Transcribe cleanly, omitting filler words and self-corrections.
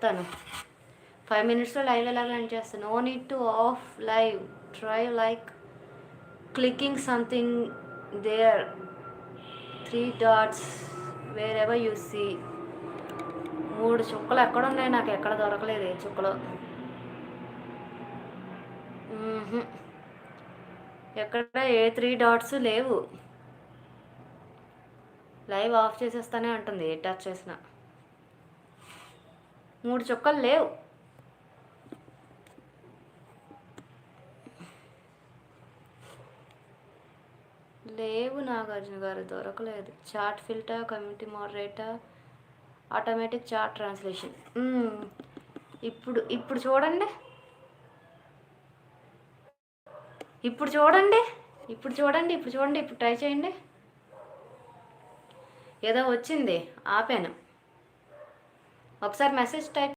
చెప్తాను. 5 minutesలో లైవ్ ఎలాగ ఎండ్ చేస్తాను. No need to off live, try like clicking something there 3 dots wherever you see. 3 చుక్కలు ఎక్కడున్నాయి? నాకు ఎక్కడ దొరకలేదు ఏ చుక్కలు. ఎక్కడ ఏ 3 dots లేవు. లైవ్ ఆఫ్ చేసేస్తానే అంటుంది ఏ టచ్ చేసినా. 3 చుక్కలు లేవు. నాగార్జున గారు దొరకలేదు. Chat filter, community moderator, automatic chat translation. ఇప్పుడు చూడండి. ఇప్పుడు ట్రై చేయండి. ఏదో వచ్చింది, ఆపాను. ఒకసారి మెసేజ్ టైప్